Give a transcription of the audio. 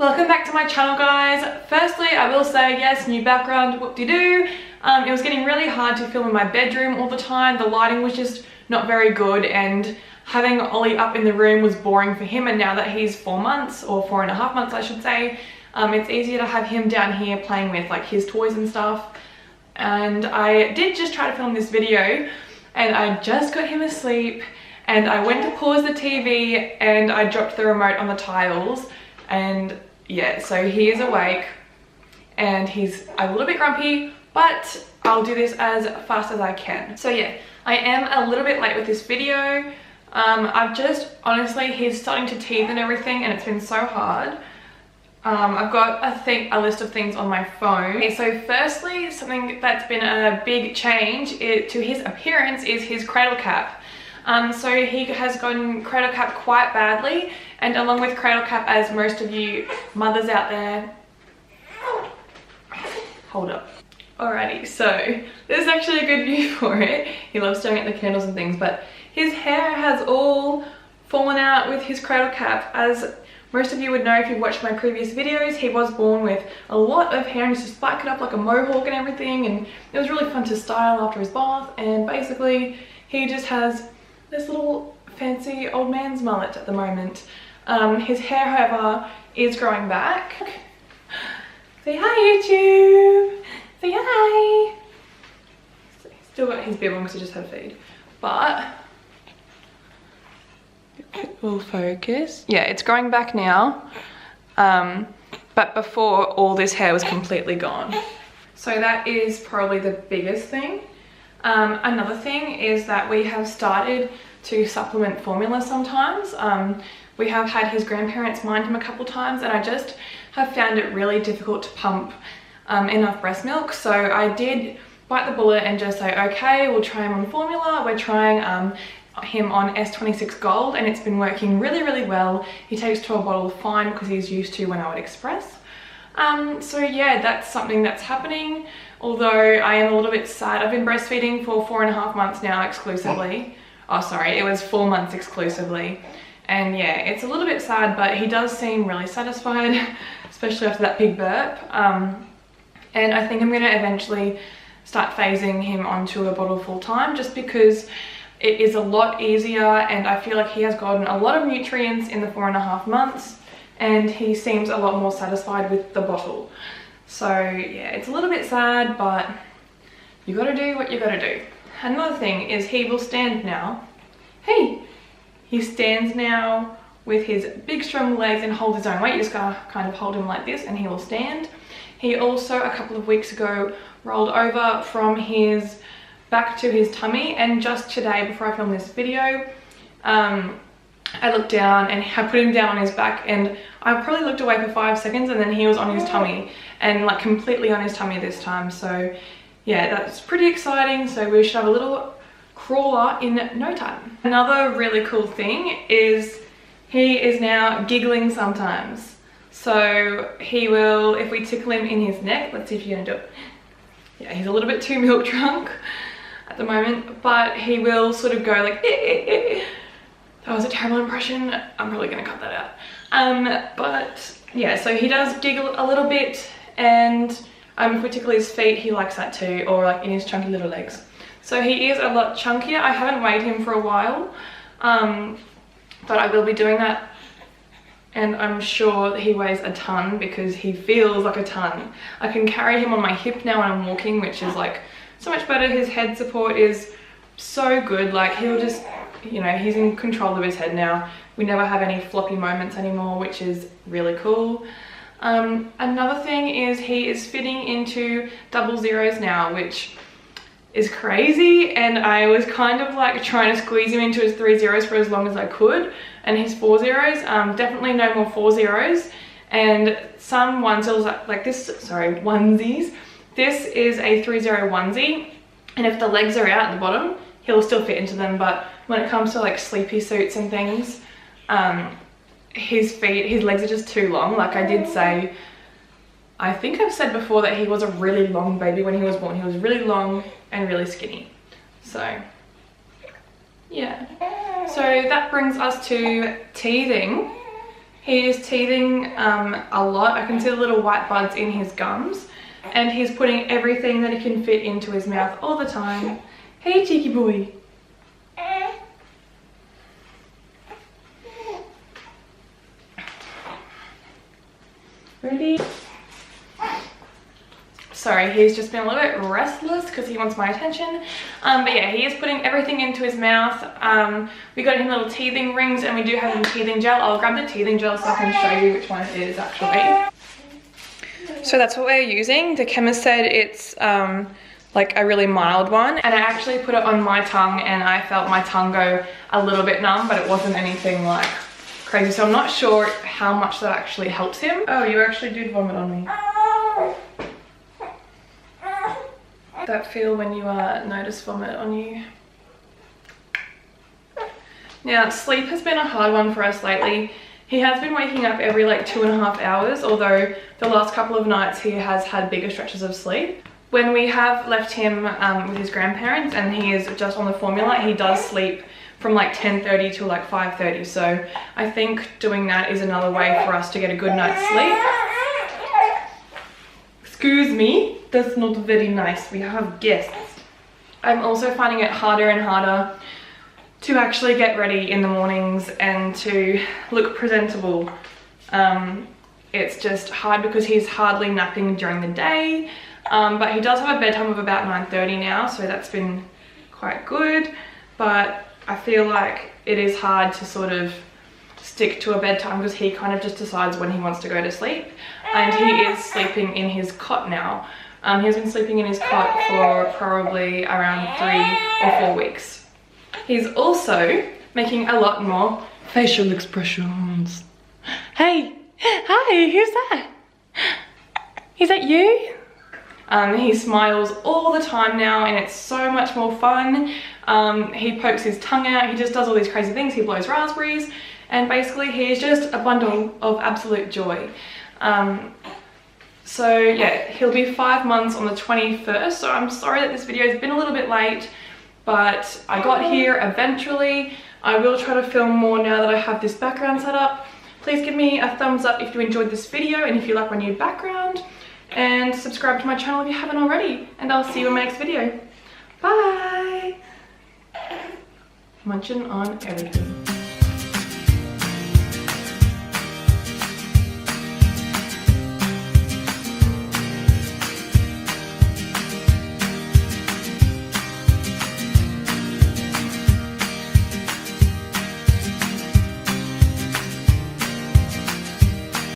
Welcome back to my channel, guys. Firstly, I will say yes, new background, whoop-de-doo. It was getting really hard to film in my bedroom all the time. The lighting was just not very good, and having Ollie up in the room was boring for him. And now that he's 4 months, or 4.5 months I should say, it's easier to have him down here playing with like his toys and stuff. And I did just try to film this video, and I just got him asleep, and I went to pause the TV and I dropped the remote on the tiles. And yeah, so he is awake and he's a little bit grumpy, but I'll do this as fast as I can. So yeah, I am a little bit late with this video. I've just, honestly, he's starting to teeth and everything, and it's been so hard. I've got a list of things on my phone. Okay, so firstly, something that's been a big change to his appearance is his cradle cap. So he has gotten cradle cap quite badly, and along with cradle cap, as most of you mothers out there, hold up. Alrighty, so this is actually a good view for it. He loves staring at the candles and things, but his hair has all fallen out with his cradle cap. As most of you would know if you've watched my previous videos, he was born with a lot of hair and used to spike it up like a mohawk and everything, and it was really fun to style after his bath. And basically he just has this little fancy old man's mullet at the moment. His hair, however, is growing back. Say hi, YouTube! Say hi! Still got his beard on because he just had a feed. But it will focus. Yeah, it's growing back now. But before, all this hair was completely gone. So that is probably the biggest thing. Another thing is that we have started to supplement formula sometimes. We have had his grandparents mind him a couple times, and I just have found it really difficult to pump enough breast milk. So I did bite the bullet and just say, okay, we'll try him on formula. We're trying him on S26 Gold, and it's been working really, really well. He takes to a bottle fine because he's used to when I would express. So yeah, that's something that's happening. Although I am a little bit sad. I've been breastfeeding for 4.5 months now exclusively. Oh, sorry, it was 4 months exclusively. And yeah, it's a little bit sad, but he does seem really satisfied, especially after that big burp. And I think I'm gonna eventually start phasing him onto a bottle full time, just because it is a lot easier, and I feel like he has gotten a lot of nutrients in the 4.5 months, and he seems a lot more satisfied with the bottle. So yeah, it's a little bit sad, but you gotta do what you gotta do. Another thing is he will stand now. Hey! He stands now with his big strong legs and hold his own weight. You just gotta kind of hold him like this and he will stand. He also, a couple of weeks ago, rolled over from his back to his tummy, and just today, before I filmed this video, I looked down and I put him down on his back, and I probably looked away for 5 seconds, and then he was on his tummy, and like completely on his tummy this time. So yeah, that's pretty exciting. So we should have a little crawler in no time. Another really cool thing is he is now giggling sometimes. So he will, if we tickle him in his neck, let's see if you're gonna do it. Yeah, he's a little bit too milk drunk at the moment, but he will sort of go like, That was a terrible impression. I'm probably gonna cut that out. But yeah, so he does giggle a little bit, and if we tickle his feet, he likes that too, or like in his chunky little legs. So he is a lot chunkier. I haven't weighed him for a while, but I will be doing that, and I'm sure that he weighs a ton because he feels like a ton. I can carry him on my hip now when I'm walking, which is like so much better. His head support is so good. Like he'll just, you know, he's in control of his head now. We never have any floppy moments anymore, which is really cool. Another thing is he is fitting into 00s now, which is crazy, and I was kind of like trying to squeeze him into his 30s for as long as I could, and his 40s, definitely no more 40s, and some onesies like this, sorry, onesies. This is a 30 onesie, and if the legs are out at the bottom, he'll still fit into them. But when it comes to like sleepy suits and things, his legs are just too long. Like I did say, I think I've said before that he was a really long baby when he was born. He was really long and really skinny. So yeah, so that brings us to teething. He is teething a lot. I can see the little white buds in his gums, and he's putting everything that he can fit into his mouth all the time. Hey, cheeky boy. Ready? Sorry, he's just been a little bit restless because he wants my attention. But yeah, he is putting everything into his mouth. We got him little teething rings, and we do have him teething gel. I'll grab the teething gel so I can show you which one it is actually. So that's what we're using. The chemist said it's like a really mild one, and I actually put it on my tongue and I felt my tongue go a little bit numb, but it wasn't anything like crazy. So I'm not sure how much that actually helps him. Oh, you actually did vomit on me. That feel when you notice vomit on you. Now, sleep has been a hard one for us lately. He has been waking up every like 2.5 hours, although the last couple of nights he has had bigger stretches of sleep. When we have left him with his grandparents and he is just on the formula, he does sleep from like 10:30 to like 5:30. So I think doing that is another way for us to get a good night's sleep. Excuse me, that's not very nice. We have guests. I'm also finding it harder and harder to actually get ready in the mornings and to look presentable. It's just hard because he's hardly napping during the day, but he does have a bedtime of about 9:30 now, so that's been quite good. But I feel like it is hard to sort of stick to a bedtime because he kind of just decides when he wants to go to sleep, and he is sleeping in his cot now. He has been sleeping in his cot for probably around 3 or 4 weeks. He's also making a lot more facial expressions. Hey, hi, who's that? Is that you? He smiles all the time now, and it's so much more fun. He pokes his tongue out, he just does all these crazy things, he blows raspberries, and basically he is just a bundle of absolute joy. So yeah, he'll be 5 months on the 21st, so I'm sorry that this video has been a little bit late, but I got here eventually. I will try to film more now that I have this background set up. Please give me a thumbs up if you enjoyed this video and if you like my new background, and subscribe to my channel if you haven't already, and I'll see you in my next video. Bye! Munching on everything.